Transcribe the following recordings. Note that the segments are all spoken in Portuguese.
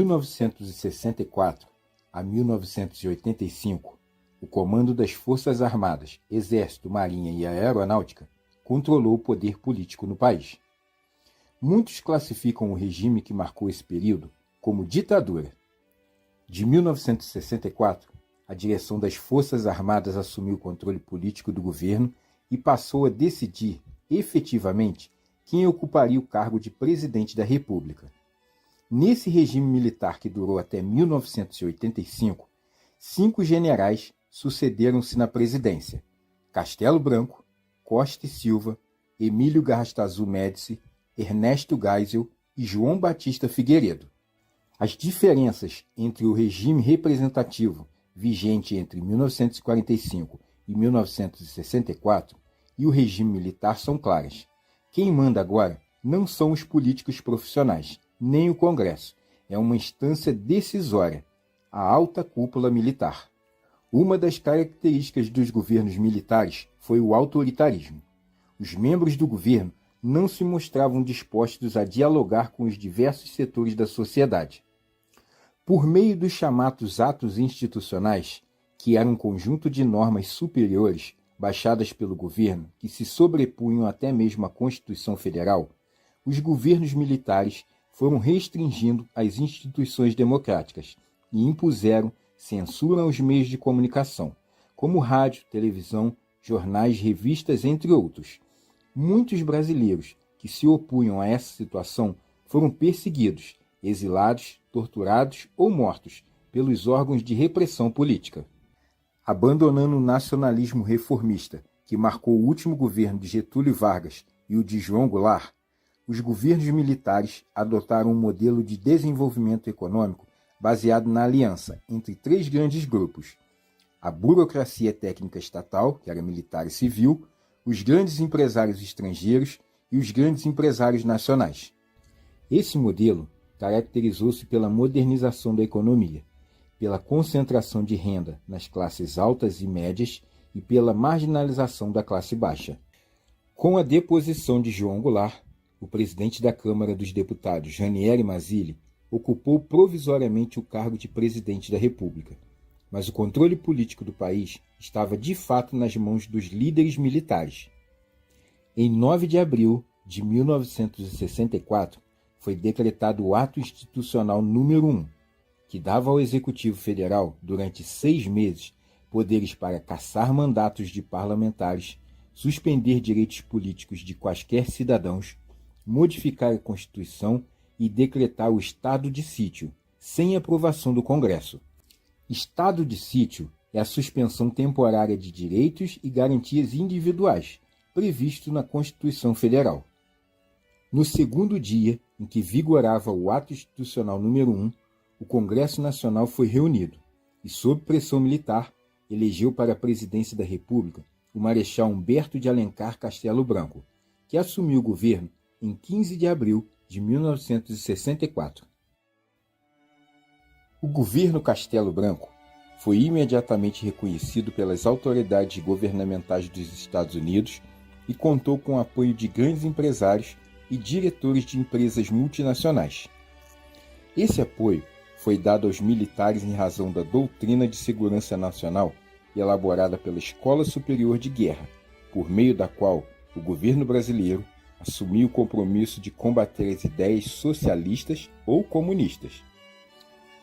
1964 a 1985, o comando das Forças Armadas, Exército, Marinha e Aeronáutica controlou o poder político no país. Muitos classificam o regime que marcou esse período como ditadura. De 1964, a direção das Forças Armadas assumiu o controle político do governo e passou a decidir, efetivamente, quem ocuparia o cargo de presidente da República. Nesse regime militar que durou até 1985, 5 generais sucederam-se na presidência: Castelo Branco, Costa e Silva, Emílio Garrastazu Médici, Ernesto Geisel e João Batista Figueiredo. As diferenças entre o regime representativo vigente entre 1945 e 1964 e o regime militar são claras. Quem manda agora não são os políticos profissionais, nem o Congresso. É uma instância decisória, a alta cúpula militar. Uma das características dos governos militares foi o autoritarismo. Os membros do governo não se mostravam dispostos a dialogar com os diversos setores da sociedade. Por meio dos chamados atos institucionais, que eram um conjunto de normas superiores baixadas pelo governo que se sobrepunham até mesmo à Constituição Federal, os governos militares foram restringindo as instituições democráticas e impuseram censura aos meios de comunicação, como rádio, televisão, jornais, revistas, entre outros. Muitos brasileiros que se opunham a essa situação foram perseguidos, exilados, torturados ou mortos pelos órgãos de repressão política. Abandonando o nacionalismo reformista, que marcou o último governo de Getúlio Vargas e o de João Goulart, os governos militares adotaram um modelo de desenvolvimento econômico baseado na aliança entre 3 grandes grupos: a burocracia técnica estatal, que era militar e civil, os grandes empresários estrangeiros e os grandes empresários nacionais. Esse modelo caracterizou-se pela modernização da economia, pela concentração de renda nas classes altas e médias e pela marginalização da classe baixa. Com a deposição de João Goulart, o presidente da Câmara dos Deputados, Ranieri Mazzilli, ocupou provisoriamente o cargo de presidente da República, mas o controle político do país estava de fato nas mãos dos líderes militares. Em 9 de abril de 1964, foi decretado o Ato Institucional número 1, que dava ao Executivo Federal, durante 6 meses, poderes para cassar mandatos de parlamentares, suspender direitos políticos de quaisquer cidadãos, modificar a Constituição e decretar o estado de sítio, sem aprovação do Congresso. Estado de sítio é a suspensão temporária de direitos e garantias individuais, previsto na Constituição Federal. No segundo dia em que vigorava o Ato Institucional número 1, o Congresso Nacional foi reunido e, sob pressão militar, elegeu para a presidência da República o Marechal Humberto de Alencar Castelo Branco, que assumiu o governo em 15 de abril de 1964. O governo Castelo Branco foi imediatamente reconhecido pelas autoridades governamentais dos Estados Unidos e contou com o apoio de grandes empresários e diretores de empresas multinacionais. Esse apoio foi dado aos militares em razão da doutrina de segurança nacional elaborada pela Escola Superior de Guerra, por meio da qual o governo brasileiro assumiu o compromisso de combater as ideias socialistas ou comunistas.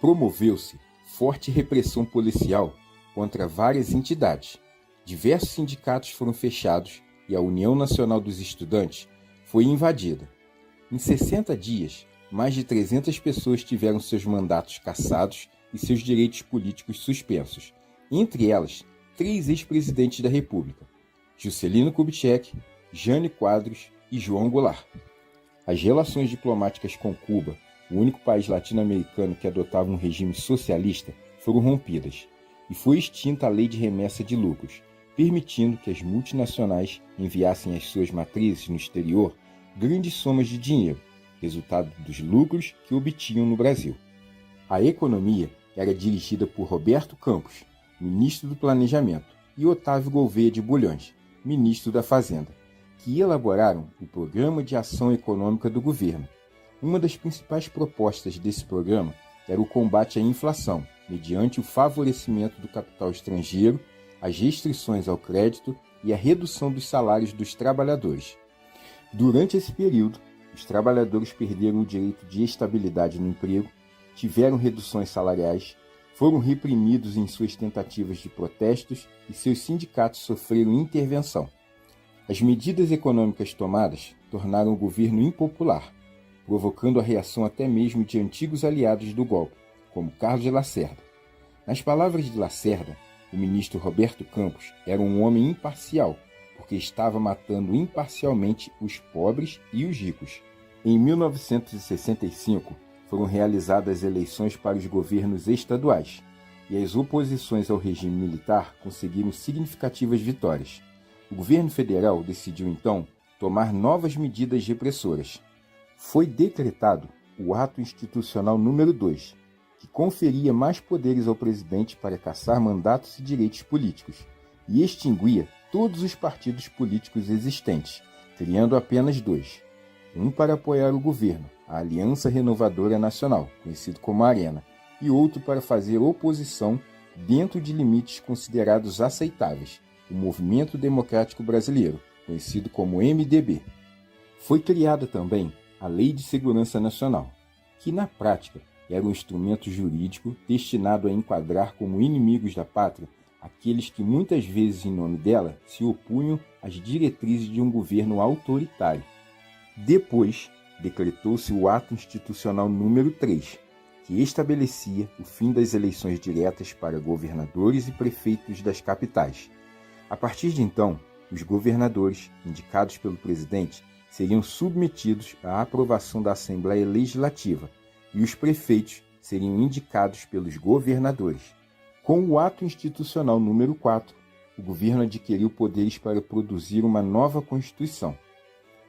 Promoveu-se forte repressão policial contra várias entidades. Diversos sindicatos foram fechados e a União Nacional dos Estudantes foi invadida. Em 60 dias, mais de 300 pessoas tiveram seus mandatos cassados e seus direitos políticos suspensos, entre elas 3 ex-presidentes da República: Juscelino Kubitschek, Jânio Quadros e João Goulart. As relações diplomáticas com Cuba, o único país latino-americano que adotava um regime socialista, foram rompidas, e foi extinta a lei de remessa de lucros, permitindo que as multinacionais enviassem às suas matrizes no exterior grandes somas de dinheiro, resultado dos lucros que obtinham no Brasil. A economia era dirigida por Roberto Campos, ministro do Planejamento, e Otávio Gouveia de Bulhões, ministro da Fazenda, que elaboraram o Programa de Ação Econômica do Governo. Uma das principais propostas desse programa era o combate à inflação, mediante o favorecimento do capital estrangeiro, as restrições ao crédito e a redução dos salários dos trabalhadores. Durante esse período, os trabalhadores perderam o direito de estabilidade no emprego, tiveram reduções salariais, foram reprimidos em suas tentativas de protestos e seus sindicatos sofreram intervenção. As medidas econômicas tomadas tornaram o governo impopular, provocando a reação até mesmo de antigos aliados do golpe, como Carlos Lacerda. Nas palavras de Lacerda, o ministro Roberto Campos era um homem imparcial, porque estava matando imparcialmente os pobres e os ricos. Em 1965, foram realizadas eleições para os governos estaduais, e as oposições ao regime militar conseguiram significativas vitórias. O governo federal decidiu, então, tomar novas medidas repressoras. Foi decretado o Ato Institucional número 2, que conferia mais poderes ao presidente para cassar mandatos e direitos políticos, e extinguia todos os partidos políticos existentes, criando apenas 2. Um para apoiar o governo, a Aliança Renovadora Nacional, conhecido como Arena, e outro para fazer oposição dentro de limites considerados aceitáveis, o Movimento Democrático Brasileiro, conhecido como MDB. Foi criada também a Lei de Segurança Nacional, que na prática era um instrumento jurídico destinado a enquadrar como inimigos da pátria aqueles que muitas vezes, em nome dela, se opunham às diretrizes de um governo autoritário. Depois, decretou-se o Ato Institucional número 3, que estabelecia o fim das eleições diretas para governadores e prefeitos das capitais. A partir de então, os governadores, indicados pelo presidente, seriam submetidos à aprovação da Assembleia Legislativa e os prefeitos seriam indicados pelos governadores. Com o Ato Institucional número 4, o governo adquiriu poderes para produzir uma nova Constituição.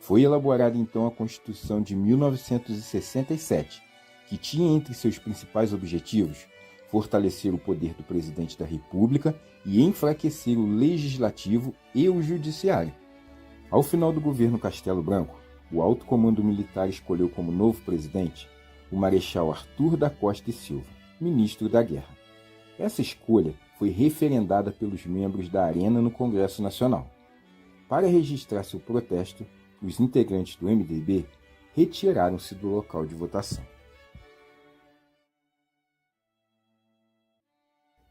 Foi elaborada então a Constituição de 1967, que tinha entre seus principais objetivos fortalecer o poder do presidente da República e enfraquecer o Legislativo e o Judiciário. Ao final do governo Castelo Branco, o alto comando militar escolheu como novo presidente o Marechal Arthur da Costa e Silva, ministro da Guerra. Essa escolha foi referendada pelos membros da Arena no Congresso Nacional. Para registrar seu protesto, os integrantes do MDB retiraram-se do local de votação.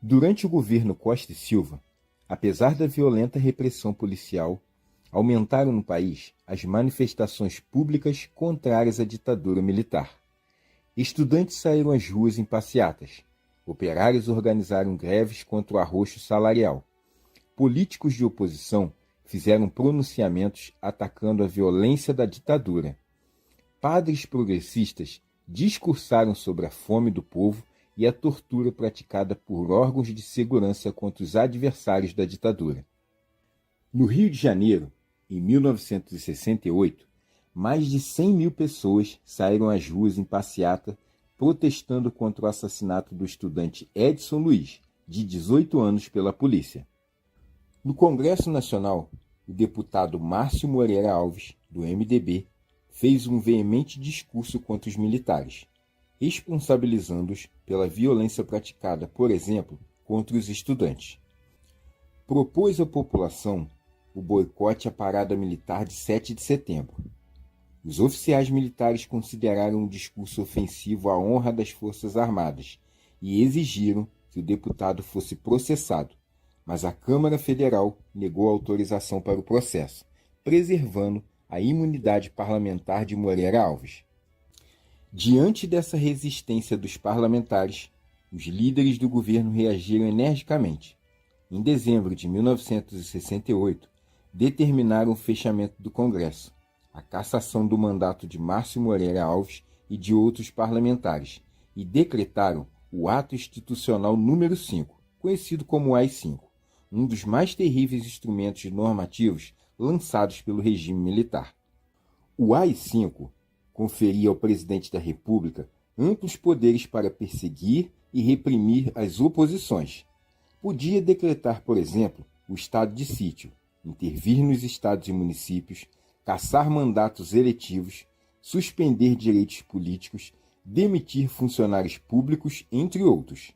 Durante o governo Costa e Silva, apesar da violenta repressão policial, aumentaram no país as manifestações públicas contrárias à ditadura militar. Estudantes saíram às ruas em passeatas, operários organizaram greves contra o arroxo salarial, políticos de oposição fizeram pronunciamentos atacando a violência da ditadura. Padres progressistas discursaram sobre a fome do povo e a tortura praticada por órgãos de segurança contra os adversários da ditadura. No Rio de Janeiro, em 1968, mais de 100 mil pessoas saíram às ruas em passeata protestando contra o assassinato do estudante Edson Luiz, de 18 anos, pela polícia. No Congresso Nacional, o deputado Márcio Moreira Alves, do MDB, fez um veemente discurso contra os militares, responsabilizando-os pela violência praticada, por exemplo, contra os estudantes. Propôs à população o boicote à parada militar de 7 de setembro. Os oficiais militares consideraram o discurso ofensivo à honra das Forças Armadas e exigiram que o deputado fosse processado, mas a Câmara Federal negou a autorização para o processo, preservando a imunidade parlamentar de Moreira Alves. Diante dessa resistência dos parlamentares, os líderes do governo reagiram energicamente. Em dezembro de 1968, determinaram o fechamento do Congresso, a cassação do mandato de Márcio Moreira Alves e de outros parlamentares, e decretaram o Ato Institucional número 5, conhecido como AI-5, um dos mais terríveis instrumentos normativos lançados pelo regime militar. O AI-5 conferia ao presidente da República amplos poderes para perseguir e reprimir as oposições. Podia decretar, por exemplo, o estado de sítio, intervir nos estados e municípios, cassar mandatos eletivos, suspender direitos políticos, demitir funcionários públicos, entre outros.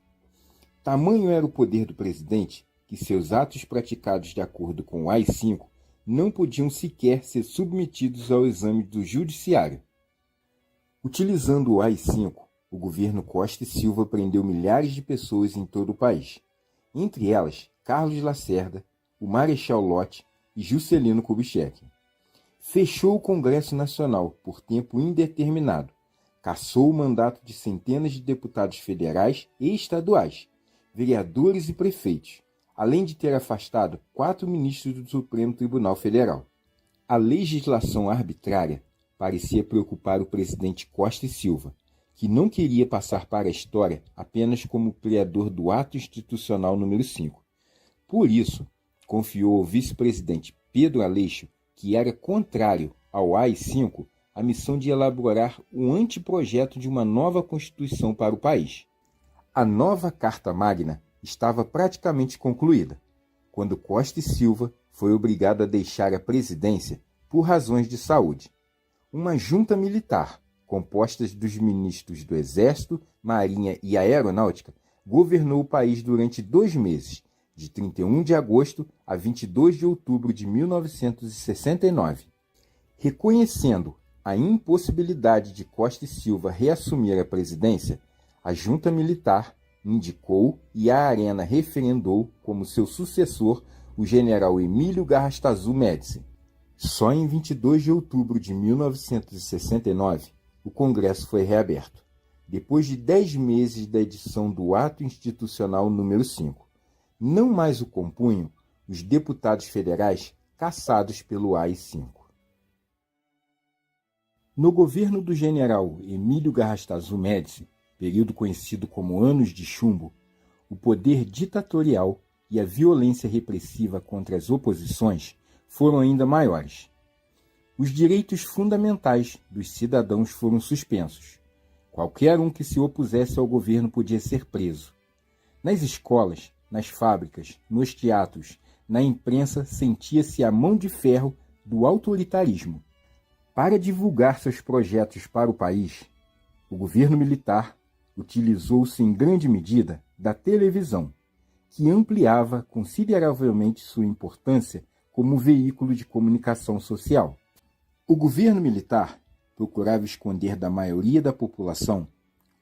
Tamanho era o poder do presidente que seus atos praticados de acordo com o AI-5 não podiam sequer ser submetidos ao exame do judiciário. Utilizando o AI-5, o governo Costa e Silva prendeu milhares de pessoas em todo o país, entre elas Carlos Lacerda, o Marechal Lott e Juscelino Kubitschek. Fechou o Congresso Nacional por tempo indeterminado, cassou o mandato de centenas de deputados federais e estaduais, vereadores e prefeitos, além de ter afastado 4 ministros do Supremo Tribunal Federal. A legislação arbitrária parecia preocupar o presidente Costa e Silva, que não queria passar para a história apenas como criador do Ato Institucional número 5. Por isso, confiou ao vice-presidente Pedro Aleixo, que era contrário ao AI-5, a missão de elaborar um anteprojeto de uma nova Constituição para o país. A nova Carta Magna estava praticamente concluída, quando Costa e Silva foi obrigado a deixar a presidência por razões de saúde. Uma junta militar, composta dos ministros do Exército, Marinha e Aeronáutica, governou o país durante 2 meses, de 31 de agosto a 22 de outubro de 1969. Reconhecendo a impossibilidade de Costa e Silva reassumir a presidência, a junta militar indicou e a Arena referendou como seu sucessor o general Emílio Garrastazu Médici. Só em 22 de outubro de 1969, o Congresso foi reaberto, depois de 10 meses da edição do Ato Institucional número 5. Não mais o compunham os deputados federais cassados pelo AI-5. No governo do general Emílio Garrastazu Médici, período conhecido como Anos de Chumbo, o poder ditatorial e a violência repressiva contra as oposições foram ainda maiores. Os direitos fundamentais dos cidadãos foram suspensos. Qualquer um que se opusesse ao governo podia ser preso. Nas escolas, nas fábricas, nos teatros, na imprensa sentia-se a mão de ferro do autoritarismo. Para divulgar seus projetos para o país, o governo militar utilizou-se em grande medida da televisão, que ampliava consideravelmente sua importância como veículo de comunicação social. O governo militar procurava esconder da maioria da população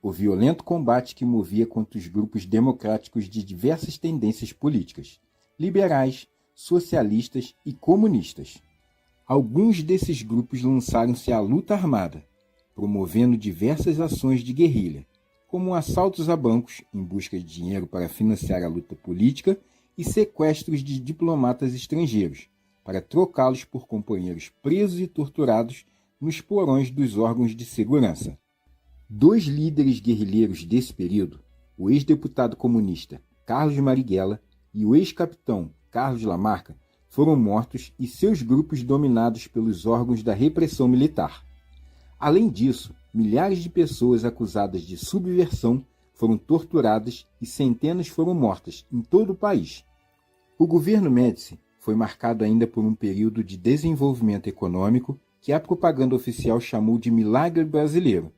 o violento combate que movia contra os grupos democráticos de diversas tendências políticas, liberais, socialistas e comunistas. Alguns desses grupos lançaram-se à luta armada, promovendo diversas ações de guerrilha, como assaltos a bancos em busca de dinheiro para financiar a luta política e sequestros de diplomatas estrangeiros, para trocá-los por companheiros presos e torturados nos porões dos órgãos de segurança. 2 líderes guerrilheiros desse período, o ex-deputado comunista Carlos Marighella e o ex-capitão Carlos Lamarca, foram mortos e seus grupos dominados pelos órgãos da repressão militar. Além disso, milhares de pessoas acusadas de subversão foram torturadas e centenas foram mortas em todo o país. O governo Médici foi marcado ainda por um período de desenvolvimento econômico que a propaganda oficial chamou de milagre brasileiro.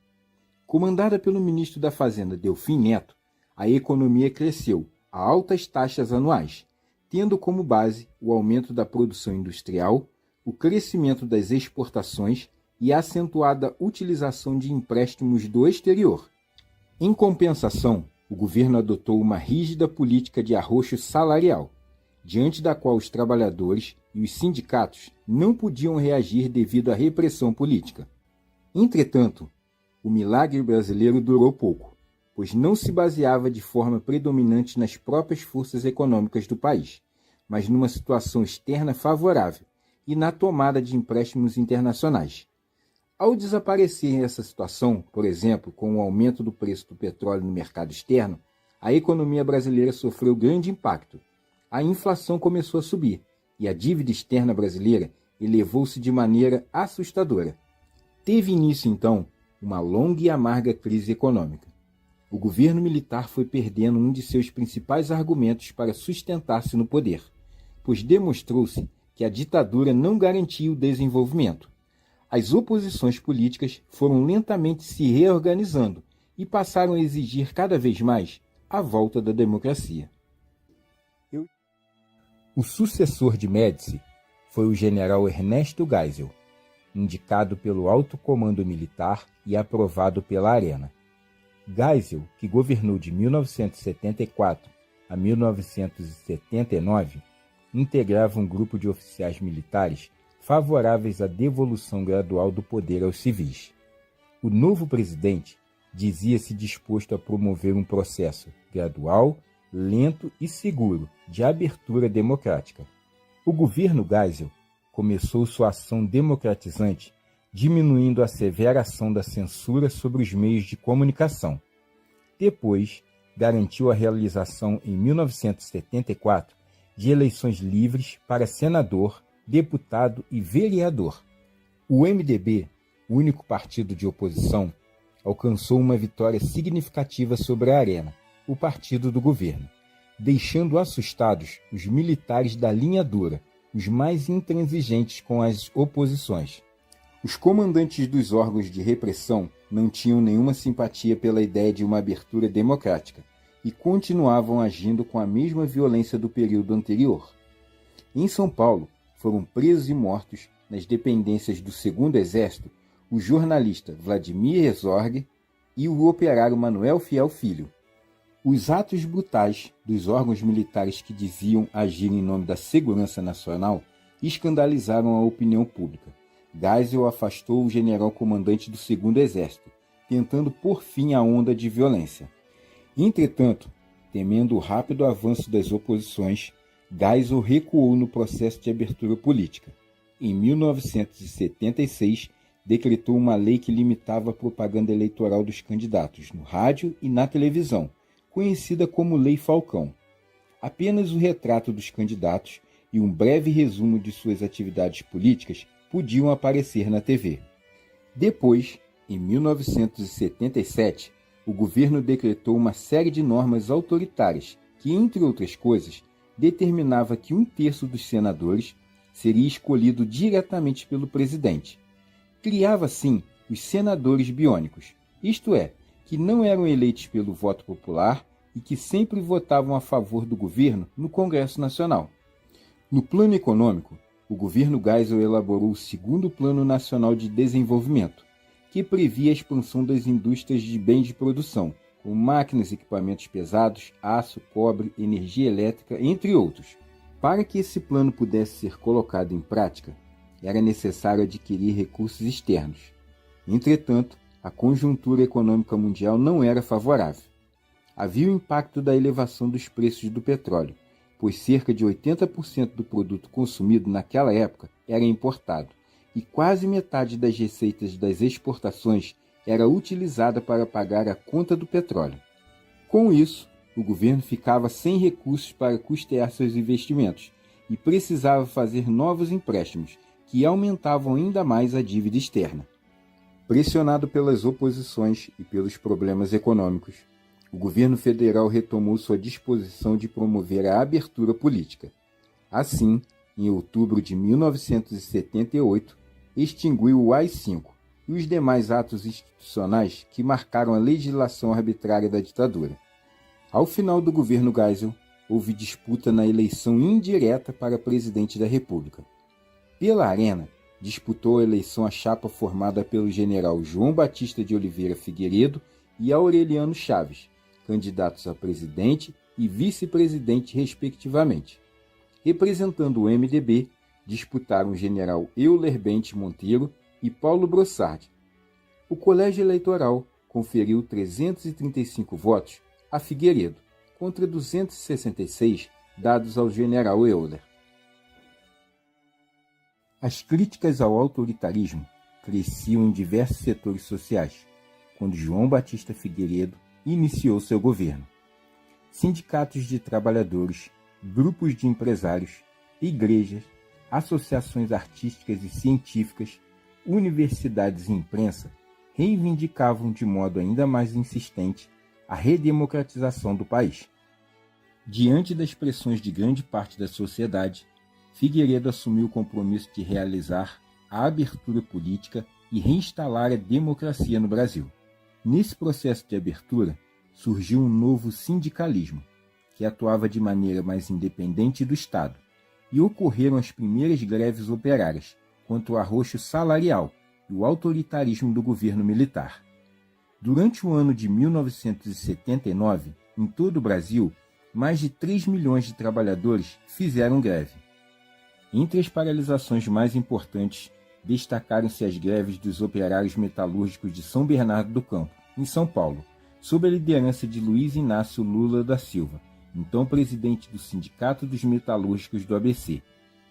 Comandada pelo ministro da Fazenda Delfim Neto, a economia cresceu a altas taxas anuais, tendo como base o aumento da produção industrial, o crescimento das exportações e a acentuada utilização de empréstimos do exterior. Em compensação, o governo adotou uma rígida política de arroxo salarial, diante da qual os trabalhadores e os sindicatos não podiam reagir devido à repressão política. Entretanto, o milagre brasileiro durou pouco, pois não se baseava de forma predominante nas próprias forças econômicas do país, mas numa situação externa favorável e na tomada de empréstimos internacionais. Ao desaparecer essa situação, por exemplo, com o aumento do preço do petróleo no mercado externo, a economia brasileira sofreu grande impacto. A inflação começou a subir e a dívida externa brasileira elevou-se de maneira assustadora. Teve início, então, uma longa e amarga crise econômica. O governo militar foi perdendo um de seus principais argumentos para sustentar-se no poder, pois demonstrou-se que a ditadura não garantia o desenvolvimento. As oposições políticas foram lentamente se reorganizando e passaram a exigir cada vez mais a volta da democracia. O sucessor de Médici foi o general Ernesto Geisel, indicado pelo alto comando militar e aprovado pela Arena. Geisel, que governou de 1974 a 1979, integrava um grupo de oficiais militares favoráveis à devolução gradual do poder aos civis. O novo presidente dizia-se disposto a promover um processo gradual, lento e seguro de abertura democrática. O governo Geisel começou sua ação democratizante diminuindo a severa ação da censura sobre os meios de comunicação. Depois, garantiu a realização em 1974 de eleições livres para senador, deputado e vereador. O MDB, único partido de oposição, alcançou uma vitória significativa sobre a Arena, o partido do governo, deixando assustados os militares da linha dura, os mais intransigentes com as oposições. Os comandantes dos órgãos de repressão não tinham nenhuma simpatia pela ideia de uma abertura democrática e continuavam agindo com a mesma violência do período anterior. Em São Paulo, foram presos e mortos, nas dependências do Segundo Exército, o jornalista Vladimir Herzog e o operário Manuel Fiel Filho. Os atos brutais dos órgãos militares que diziam agir em nome da segurança nacional escandalizaram a opinião pública. Geisel afastou o general comandante do Segundo Exército, tentando pôr fim à onda de violência. Entretanto, temendo o rápido avanço das oposições, Geisel recuou no processo de abertura política. Em 1976, decretou uma lei que limitava a propaganda eleitoral dos candidatos no rádio e na televisão, conhecida como Lei Falcão. Apenas o retrato dos candidatos e um breve resumo de suas atividades políticas podiam aparecer na TV. Depois, em 1977, o governo decretou uma série de normas autoritárias que, entre outras coisas, determinava que 1/3 dos senadores seria escolhido diretamente pelo presidente. Criava, assim, os senadores biônicos, isto é, que não eram eleitos pelo voto popular e que sempre votavam a favor do governo no Congresso Nacional. No plano econômico, o governo Geisel elaborou o Segundo Plano Nacional de Desenvolvimento, que previa a expansão das indústrias de bens de produção, como máquinas e equipamentos pesados, aço, cobre, energia elétrica, entre outros. Para que esse plano pudesse ser colocado em prática, era necessário adquirir recursos externos. Entretanto, a conjuntura econômica mundial não era favorável. Havia o impacto da elevação dos preços do petróleo, pois cerca de 80% do produto consumido naquela época era importado, e quase metade das receitas das exportações era utilizada para pagar a conta do petróleo. Com isso, o governo ficava sem recursos para custear seus investimentos e precisava fazer novos empréstimos, que aumentavam ainda mais a dívida externa. Pressionado pelas oposições e pelos problemas econômicos, o governo federal retomou sua disposição de promover a abertura política. Assim, em outubro de 1978, extinguiu o AI-5 e os demais atos institucionais que marcaram a legislação arbitrária da ditadura. Ao final do governo Geisel, houve disputa na eleição indireta para presidente da República. Pela Arena, disputou a eleição a chapa formada pelo general João Batista de Oliveira Figueiredo e Aureliano Chaves, candidatos a presidente e vice-presidente respectivamente. Representando o MDB, disputaram o general Euler Bentes Monteiro e Paulo Brossard. O colégio eleitoral conferiu 335 votos a Figueiredo, contra 266 dados ao general Euler. As críticas ao autoritarismo cresciam em diversos setores sociais, quando João Batista Figueiredo iniciou seu governo. Sindicatos de trabalhadores, grupos de empresários, igrejas, associações artísticas e científicas, universidades e imprensa reivindicavam de modo ainda mais insistente a redemocratização do país. Diante das pressões de grande parte da sociedade, Figueiredo assumiu o compromisso de realizar a abertura política e reinstalar a democracia no Brasil. Nesse processo de abertura, surgiu um novo sindicalismo, que atuava de maneira mais independente do Estado, e ocorreram as primeiras greves operárias contra o arroxo salarial e o autoritarismo do governo militar. Durante o ano de 1979, em todo o Brasil, mais de 3 milhões de trabalhadores fizeram greve. Entre as paralisações mais importantes, destacaram-se as greves dos operários metalúrgicos de São Bernardo do Campo, em São Paulo, sob a liderança de Luiz Inácio Lula da Silva, então presidente do Sindicato dos Metalúrgicos do ABC,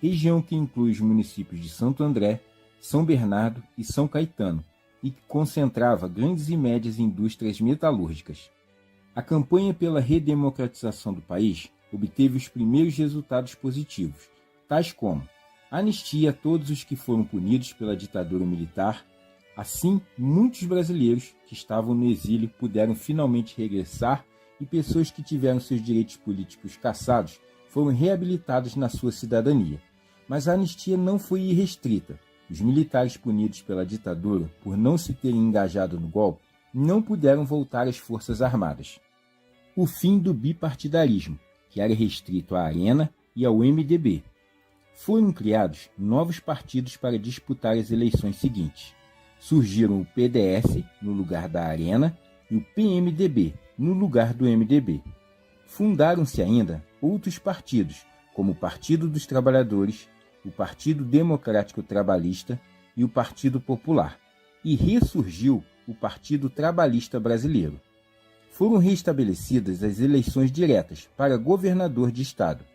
região que inclui os municípios de Santo André, São Bernardo e São Caetano, e que concentrava grandes e médias indústrias metalúrgicas. A campanha pela redemocratização do país obteve os primeiros resultados positivos, tais como anistia a todos os que foram punidos pela ditadura militar. Assim, muitos brasileiros que estavam no exílio puderam finalmente regressar e pessoas que tiveram seus direitos políticos cassados foram reabilitados na sua cidadania. Mas a anistia não foi irrestrita. Os militares punidos pela ditadura por não se terem engajado no golpe não puderam voltar às Forças Armadas. O fim do bipartidarismo, que era restrito à Arena e ao MDB. Foram criados novos partidos para disputar as eleições seguintes. Surgiram o PDS no lugar da Arena e o PMDB no lugar do MDB. Fundaram-se ainda outros partidos, como o Partido dos Trabalhadores, o Partido Democrático Trabalhista e o Partido Popular, e ressurgiu o Partido Trabalhista Brasileiro. Foram restabelecidas as eleições diretas para governador de estado.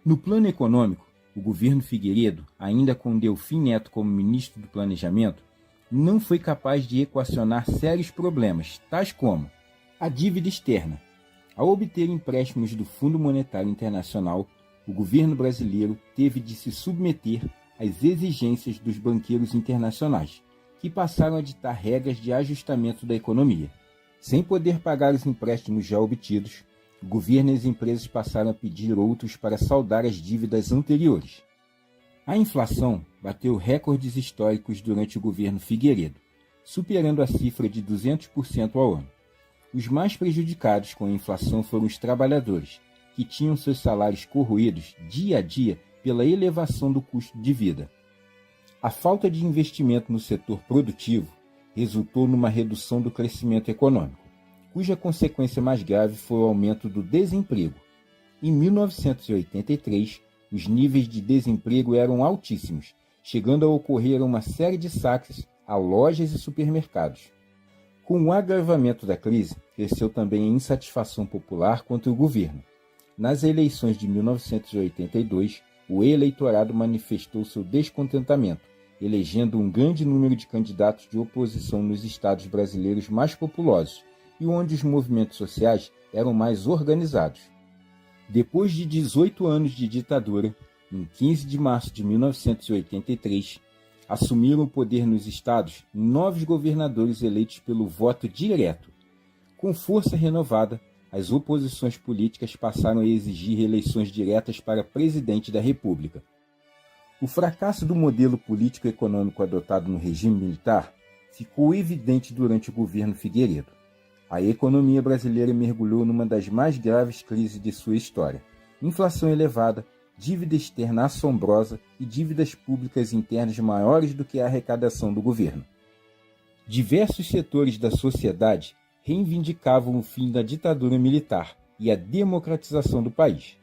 No plano econômico, o governo Figueiredo, ainda com Delfim Neto como ministro do Planejamento, não foi capaz de equacionar sérios problemas, tais como a dívida externa. Ao obter empréstimos do Fundo Monetário Internacional, o governo brasileiro teve de se submeter às exigências dos banqueiros internacionais, que passaram a ditar regras de ajustamento da economia. Sem poder pagar os empréstimos já obtidos, o governo e as empresas passaram a pedir outros para saldar as dívidas anteriores. A inflação bateu recordes históricos durante o governo Figueiredo, superando a cifra de 200% ao ano. Os mais prejudicados com a inflação foram os trabalhadores, que tinham seus salários corroídos dia a dia pela elevação do custo de vida. A falta de investimento no setor produtivo resultou numa redução do crescimento econômico, cuja consequência mais grave foi o aumento do desemprego. Em 1983, os níveis de desemprego eram altíssimos, chegando a ocorrer uma série de saques a lojas e supermercados. Com o agravamento da crise, cresceu também a insatisfação popular contra o governo. Nas eleições de 1982, o eleitorado manifestou seu descontentamento, elegendo um grande número de candidatos de oposição nos estados brasileiros mais populosos e onde os movimentos sociais eram mais organizados. Depois de 18 anos de ditadura, em 15 de março de 1983, assumiram o poder nos estados novos governadores eleitos pelo voto direto. Com força renovada, as oposições políticas passaram a exigir eleições diretas para presidente da República. O fracasso do modelo político-econômico adotado no regime militar ficou evidente durante o governo Figueiredo. A economia brasileira mergulhou numa das mais graves crises de sua história. Inflação elevada, dívida externa assombrosa e dívidas públicas internas maiores do que a arrecadação do governo. Diversos setores da sociedade reivindicavam o fim da ditadura militar e a democratização do país.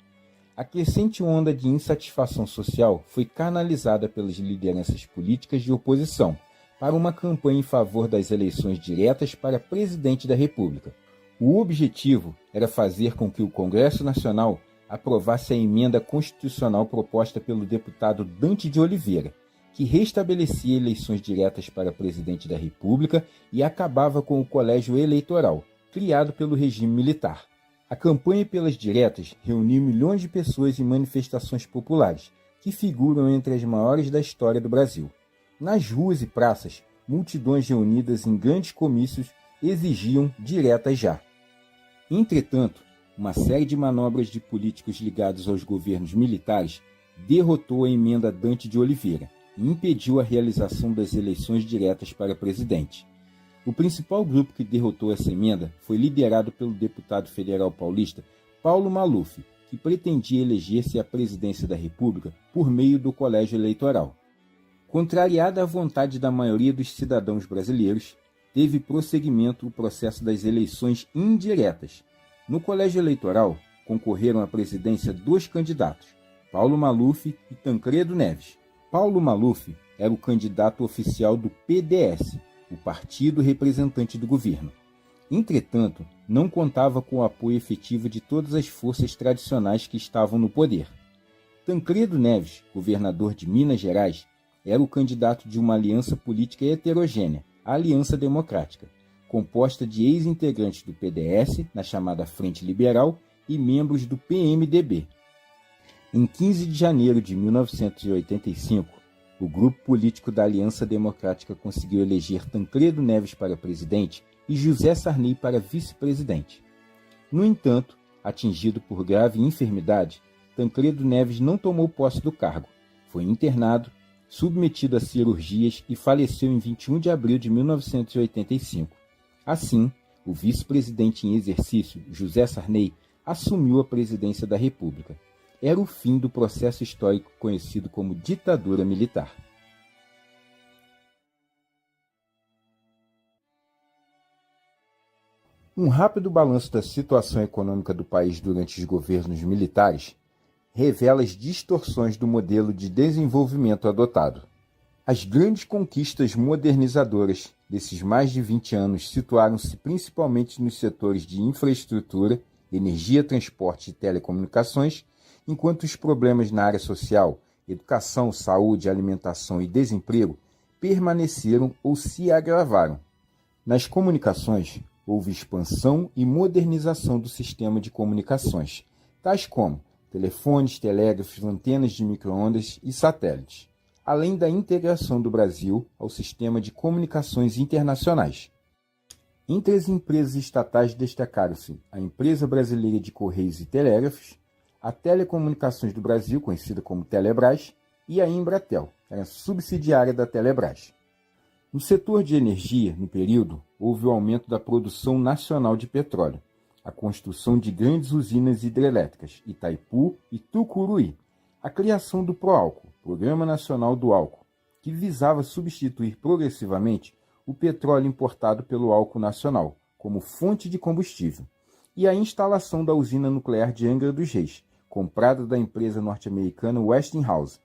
A crescente onda de insatisfação social foi canalizada pelas lideranças políticas de oposição para uma campanha em favor das eleições diretas para presidente da República. O objetivo era fazer com que o Congresso Nacional aprovasse a emenda constitucional proposta pelo deputado Dante de Oliveira, que restabelecia eleições diretas para presidente da República e acabava com o colégio eleitoral, criado pelo regime militar. A campanha pelas diretas reuniu milhões de pessoas em manifestações populares, que figuram entre as maiores da história do Brasil. Nas ruas e praças, multidões reunidas em grandes comícios exigiam diretas já. Entretanto, uma série de manobras de políticos ligados aos governos militares derrotou a emenda Dante de Oliveira, e impediu a realização das eleições diretas para presidente. O principal grupo que derrotou essa emenda foi liderado pelo deputado federal paulista Paulo Maluf, que pretendia eleger-se à presidência da República por meio do colégio eleitoral. Contrariada a vontade da maioria dos cidadãos brasileiros, teve prosseguimento o processo das eleições indiretas. No colégio eleitoral, concorreram à presidência 2 candidatos, Paulo Maluf e Tancredo Neves. Paulo Maluf era o candidato oficial do PDS, o partido representante do governo. Entretanto, não contava com o apoio efetivo de todas as forças tradicionais que estavam no poder. Tancredo Neves, governador de Minas Gerais, era o candidato de uma aliança política heterogênea, a Aliança Democrática, composta de ex-integrantes do PDS, na chamada Frente Liberal, e membros do PMDB. Em 15 de janeiro de 1985, o grupo político da Aliança Democrática conseguiu eleger Tancredo Neves para presidente e José Sarney para vice-presidente. No entanto, atingido por grave enfermidade, Tancredo Neves não tomou posse do cargo, foi internado, submetido a cirurgias e faleceu em 21 de abril de 1985. Assim, o vice-presidente em exercício, José Sarney, assumiu a presidência da República. Era o fim do processo histórico conhecido como ditadura militar. Um rápido balanço da situação econômica do país durante os governos militares revela as distorções do modelo de desenvolvimento adotado. As grandes conquistas modernizadoras desses mais de 20 anos situaram-se principalmente nos setores de infraestrutura, energia, transporte e telecomunicações, enquanto os problemas na área social, educação, saúde, alimentação e desemprego permaneceram ou se agravaram. Nas comunicações, houve expansão e modernização do sistema de comunicações, tais como telefones, telégrafos, antenas de micro-ondas e satélites, além da integração do Brasil ao sistema de comunicações internacionais. Entre as empresas estatais destacaram-se a Empresa Brasileira de Correios e Telégrafos, a Telecomunicações do Brasil, conhecida como Telebrás, e a Embratel, que era subsidiária da Telebrás. No setor de energia, no período, houve o aumento da produção nacional de petróleo, a construção de grandes usinas hidrelétricas, Itaipu e Tucuruí, a criação do Proálcool, Programa Nacional do Álcool, que visava substituir progressivamente o petróleo importado pelo álcool nacional, como fonte de combustível, e a instalação da usina nuclear de Angra dos Reis, comprada da empresa norte-americana Westinghouse.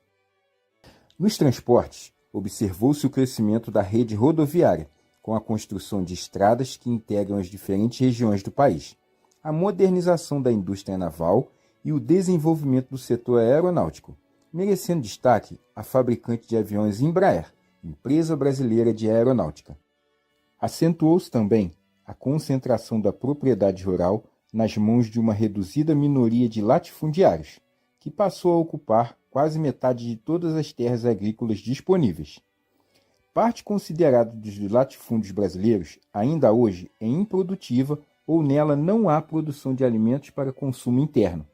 Nos transportes, observou-se o crescimento da rede rodoviária, com a construção de estradas que integram as diferentes regiões do país, a modernização da indústria naval e o desenvolvimento do setor aeronáutico, merecendo destaque a fabricante de aviões Embraer, empresa brasileira de aeronáutica. Acentuou-se também a concentração da propriedade rural nas mãos de uma reduzida minoria de latifundiários, que passou a ocupar quase metade de todas as terras agrícolas disponíveis. Parte considerada dos latifúndios brasileiros ainda hoje é improdutiva ou nela não há produção de alimentos para consumo interno.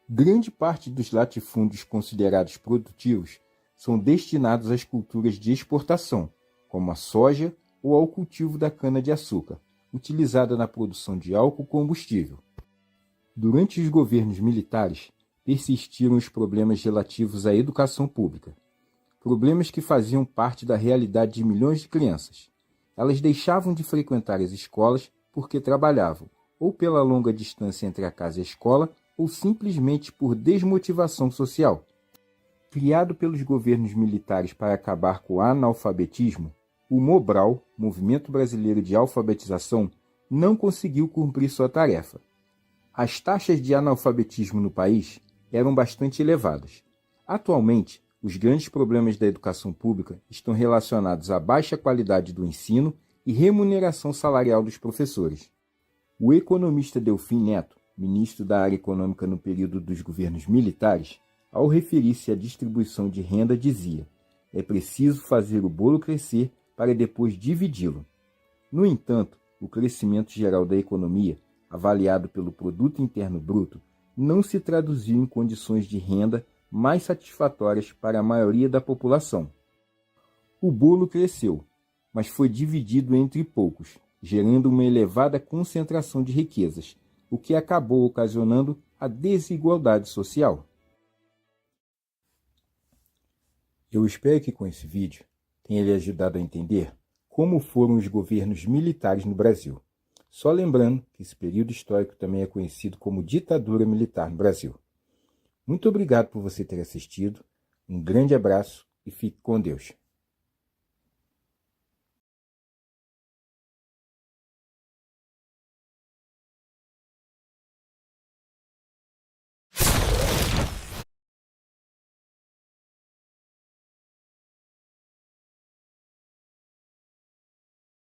Grande parte dos latifúndios considerados produtivos são destinados às culturas de exportação, como a soja ou ao cultivo da cana-de-açúcar, utilizada na produção de álcool combustível. Durante os governos militares, persistiram os problemas relativos à educação pública, problemas que faziam parte da realidade de milhões de crianças. Elas deixavam de frequentar as escolas porque trabalhavam, ou pela longa distância entre a casa e a escola, ou simplesmente por desmotivação social. Criado pelos governos militares para acabar com o analfabetismo, o Mobral, Movimento Brasileiro de Alfabetização, não conseguiu cumprir sua tarefa. As taxas de analfabetismo no país eram bastante elevadas. Atualmente, os grandes problemas da educação pública estão relacionados à baixa qualidade do ensino e remuneração salarial dos professores. O economista Delfim Neto, ministro da área econômica no período dos governos militares, ao referir-se à distribuição de renda, dizia: é preciso fazer o bolo crescer para depois dividi-lo. No entanto, o crescimento geral da economia, avaliado pelo Produto Interno Bruto, não se traduziu em condições de renda mais satisfatórias para a maioria da população. O bolo cresceu, mas foi dividido entre poucos, gerando uma elevada concentração de riquezas, o que acabou ocasionando a desigualdade social. Eu espero que com esse vídeo tenha lhe ajudado a entender como foram os governos militares no Brasil. Só lembrando que esse período histórico também é conhecido como ditadura militar no Brasil. Muito obrigado por você ter assistido, um grande abraço e fique com Deus.